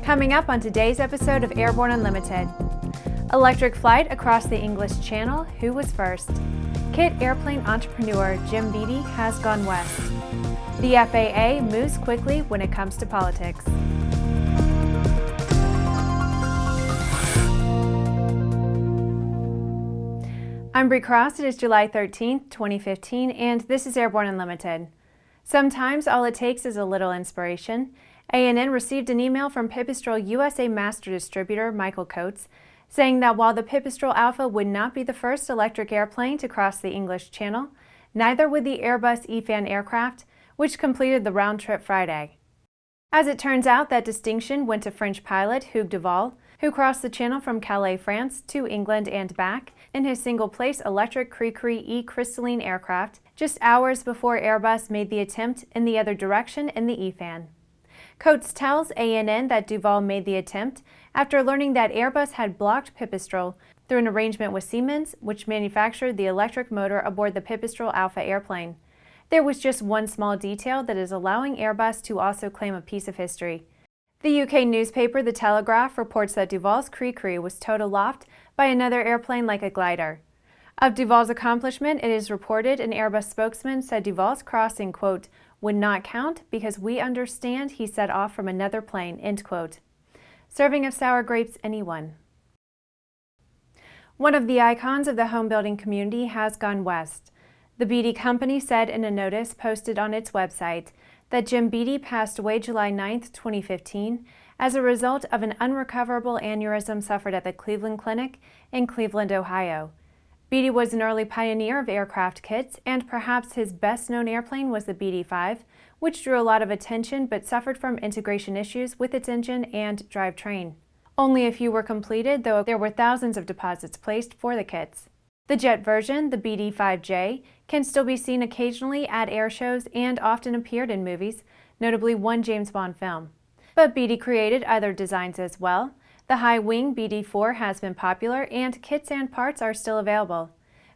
Coming up on today's episode of Airborne Unlimited. Electric flight across the English Channel, who was first? Kit airplane entrepreneur Jim Bede has gone west. The FAA moves quickly when it comes to politics. I'm Bree Cross. It is July 13th, 2015, and this is Airborne Unlimited. Sometimes all it takes is a little inspiration. ANN received an email from Pipistrel USA Master Distributor Michael Coates saying that while the Pipistrel Alpha would not be the first electric airplane to cross the English Channel, neither would the Airbus EFAN aircraft, which completed the round trip Friday. As it turns out, that distinction went to French pilot Hugues Duwal, who crossed the Channel from Calais, France to England and back in his single-place electric Cricri E crystalline aircraft just hours before Airbus made the attempt in the other direction in the EFAN. Coates tells ANN that Duwal made the attempt after learning that Airbus had blocked Pipistrel through an arrangement with Siemens, which manufactured the electric motor aboard the Pipistrel Alpha airplane. There was just one small detail that is allowing Airbus to also claim a piece of history. The UK newspaper The Telegraph reports that Duval's Cricri was towed aloft by another airplane like a glider. Of Duval's accomplishment, it is reported an Airbus spokesman said Duval's crossing, quote, would not count because we understand he set off from another plane, end quote. Serving of sour grapes, anyone. One of the icons of the home building community has gone west. The Bede Company said in a notice posted on its website that Jim Bede passed away July 9, 2015, as a result of an unrecoverable aneurysm suffered at the Cleveland Clinic in Cleveland, Ohio. Bede was an early pioneer of aircraft kits, and perhaps his best-known airplane was the Bede-5, which drew a lot of attention but suffered from integration issues with its engine and drivetrain. Only a few were completed, though there were thousands of deposits placed for the kits. The jet version, the Bede-5J, can still be seen occasionally at air shows and often appeared in movies, notably one James Bond film. But Bede created other designs as well. The high-wing Bede-4 has been popular, and kits and parts are still available.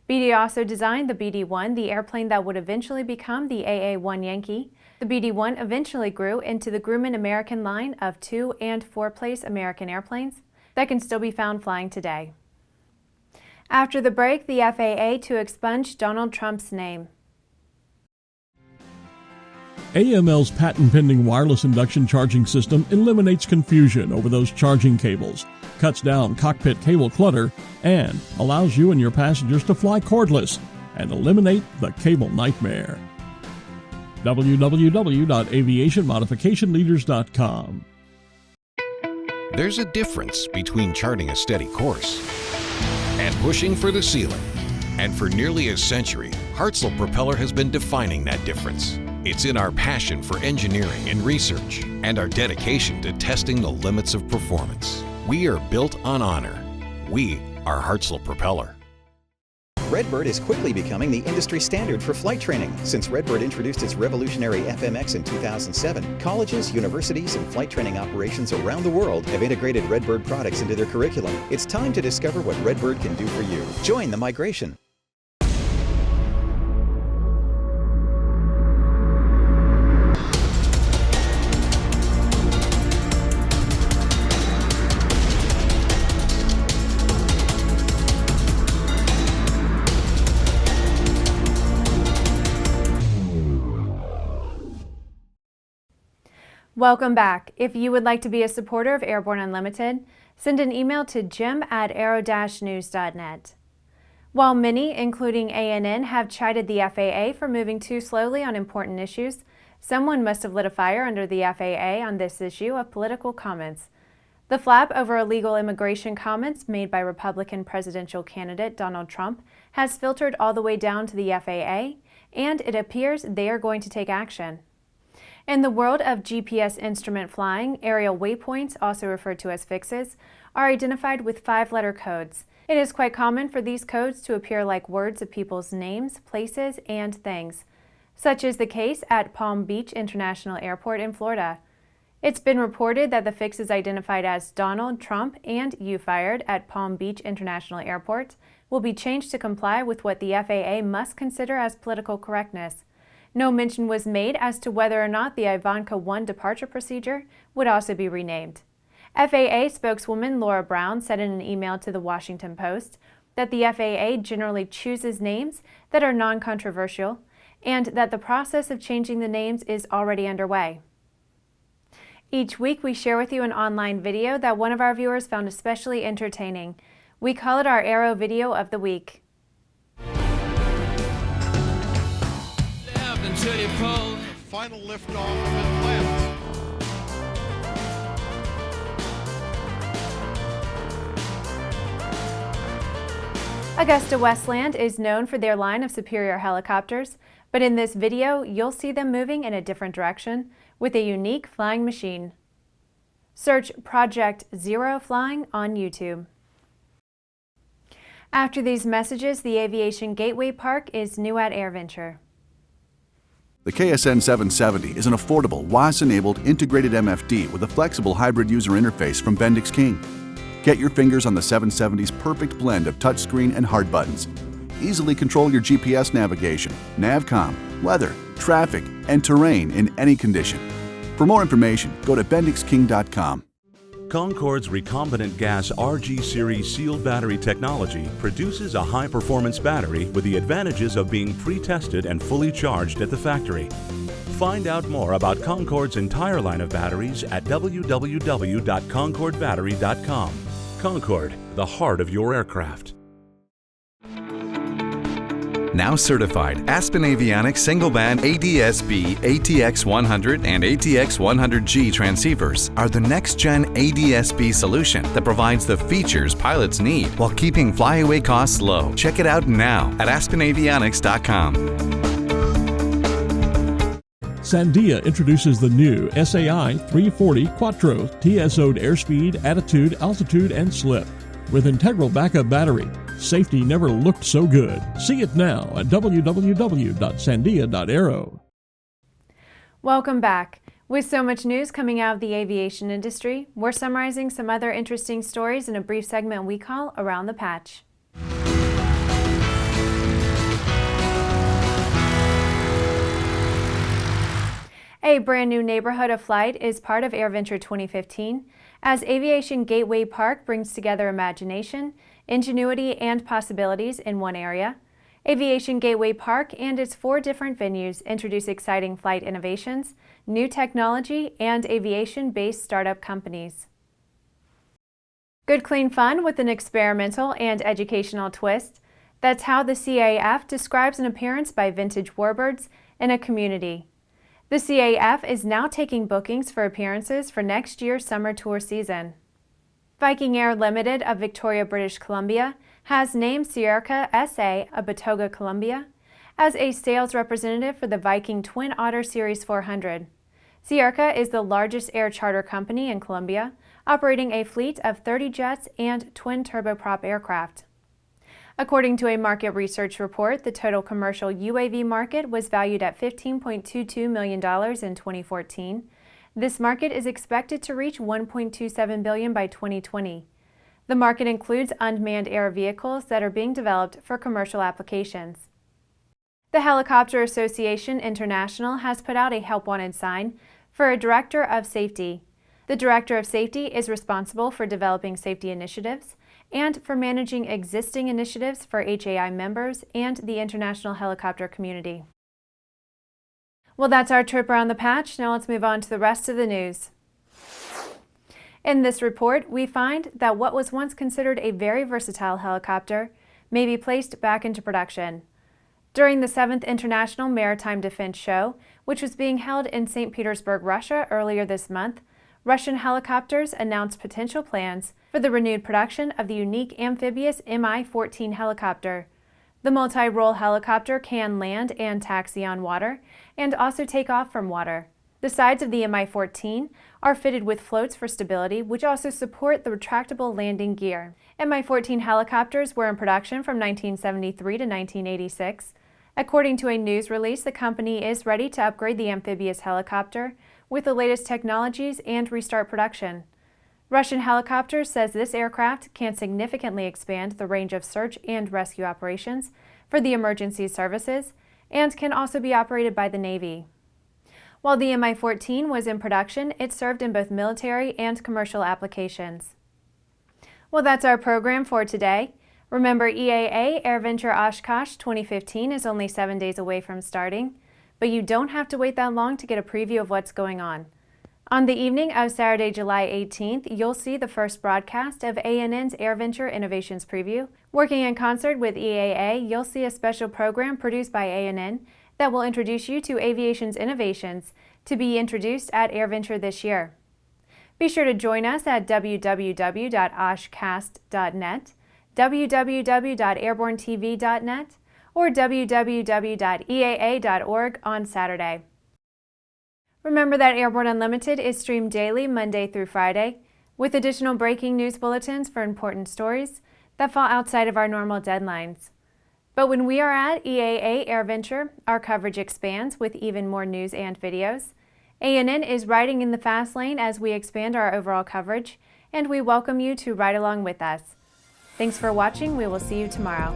Bede also designed the Bede-1, the airplane that would eventually become the AA-1 Yankee. The Bede-1 eventually grew into the Grumman American line of 2- and 4-place American airplanes that can still be found flying today. After the break, the FAA to expunge Donald Trump's name. AML's patent-pending wireless induction charging system eliminates confusion over those charging cables, cuts down cockpit cable clutter, and allows you and your passengers to fly cordless and eliminate the cable nightmare. www.aviationmodificationleaders.com. There's a difference between charting a steady course and pushing for the ceiling. And for nearly a century, Hartzell Propeller has been defining that difference. It's in our passion for engineering and research and our dedication to testing the limits of performance. We are built on honor. We are Hartzell Propeller. Redbird is quickly becoming the industry standard for flight training. Since Redbird introduced its revolutionary FMX in 2007, colleges, universities, and flight training operations around the world have integrated Redbird products into their curriculum. It's time to discover what Redbird can do for you. Join the migration. Welcome back. If you would like to be a supporter of Airborne Unlimited, send an email to jim@aero-news.net. While many, including ANN, have chided the FAA for moving too slowly on important issues, someone must have lit a fire under the FAA on this issue of political comments. The flap over illegal immigration comments made by Republican presidential candidate Donald Trump has filtered all the way down to the FAA, and it appears they are going to take action. In the world of GPS instrument flying, aerial waypoints, also referred to as fixes, are identified with 5-letter codes. It is quite common for these codes to appear like words of people's names, places, and things. Such is the case at Palm Beach International Airport in Florida. It's been reported that the fixes identified as Donald Trump and "You Fired" at Palm Beach International Airport will be changed to comply with what the FAA must consider as political correctness. No mention was made as to whether or not the Ivanka 1 departure procedure would also be renamed. FAA spokeswoman Laura Brown said in an email to the Washington Post that the FAA generally chooses names that are non-controversial and that the process of changing the names is already underway. Each week we share with you an online video that one of our viewers found especially entertaining. We call it our Aero Video of the Week. Final liftoff of Atlanta. AgustaWestland is known for their line of superior helicopters, but in this video you'll see them moving in a different direction with a unique flying machine. Search Project Zero Flying on YouTube. After these messages, the Aviation Gateway Park is new at AirVenture. The KSN 770 is an affordable, WAS-enabled integrated MFD with a flexible hybrid user interface from Bendix King. Get your fingers on the 770's perfect blend of touchscreen and hard buttons. Easily control your GPS navigation, NavCom, weather, traffic, and terrain in any condition. For more information, go to bendixking.com. Concorde's recombinant gas RG series sealed battery technology produces a high-performance battery with the advantages of being pre-tested and fully charged at the factory. Find out more about Concorde's entire line of batteries at www.concordebattery.com. Concorde, the heart of your aircraft. Now certified, Aspen Avionics single-band ADS-B ATX100 and ATX100G transceivers are the next-gen ADS-B solution that provides the features pilots need while keeping flyaway costs low. Check it out now at aspenavionics.com. Sandia introduces the new SAI 340 Quattro TSO'd airspeed, attitude, altitude, and slip. With integral backup battery, safety never looked so good. See it now at www.sandia.aero. Welcome back. With so much news coming out of the aviation industry, we're summarizing some other interesting stories in a brief segment we call Around the Patch. A brand new neighborhood of flight is part of AirVenture 2015 as Aviation Gateway Park brings together imagination, ingenuity, and possibilities in one area. Aviation Gateway Park and its 4 different venues introduce exciting flight innovations, new technology, and aviation-based startup companies. Good clean fun with an experimental and educational twist. That's how the CAF describes an appearance by vintage Warbirds in a community. The CAF is now taking bookings for appearances for next year's summer tour season. Viking Air Limited of Victoria, British Columbia has named Sierka S.A. of Batoga, Colombia, as a sales representative for the Viking Twin Otter Series 400. Sierka is the largest air charter company in Colombia, operating a fleet of 30 jets and twin turboprop aircraft. According to a market research report, the total commercial UAV market was valued at $15.22 million in 2014. This market is expected to reach $1.27 billion by 2020. The market includes unmanned air vehicles that are being developed for commercial applications. The Helicopter Association International has put out a help wanted sign for a Director of Safety. The Director of Safety is responsible for developing safety initiatives and for managing existing initiatives for HAI members and the international helicopter community. Well, that's our trip around the patch. Now let's move on to the rest of the news. In this report, we find that what was once considered a very versatile helicopter may be placed back into production. During the 7th International Maritime Defense Show, which was being held in St. Petersburg, Russia earlier this month, Russian helicopters announced potential plans for the renewed production of the unique amphibious Mi-14 helicopter. The multi-role helicopter can land and taxi on water and also take off from water. The sides of the Mi-14 are fitted with floats for stability, which also support the retractable landing gear. Mi-14 helicopters were in production from 1973 to 1986. According to a news release, the company is ready to upgrade the amphibious helicopter with the latest technologies and restart production. Russian Helicopters says this aircraft can significantly expand the range of search and rescue operations for the emergency services and can also be operated by the Navy. While the Mi-14 was in production, it served in both military and commercial applications. Well, that's our program for today. Remember, EAA AirVenture Oshkosh 2015 is only 7 days away from starting, but you don't have to wait that long to get a preview of what's going on. On the evening of Saturday, July 18th, you'll see the first broadcast of ANN's AirVenture Innovations Preview. Working in concert with EAA, you'll see a special program produced by ANN that will introduce you to aviation's innovations to be introduced at AirVenture this year. Be sure to join us at www.oshcast.net, www.airbornetv.net, or www.eaa.org on Saturday. Remember that Airborne Unlimited is streamed daily Monday through Friday, with additional breaking news bulletins for important stories that fall outside of our normal deadlines. But when we are at EAA AirVenture, our coverage expands with even more news and videos. ANN is riding in the fast lane as we expand our overall coverage, and we welcome you to ride along with us. Thanks for watching. We will see you tomorrow.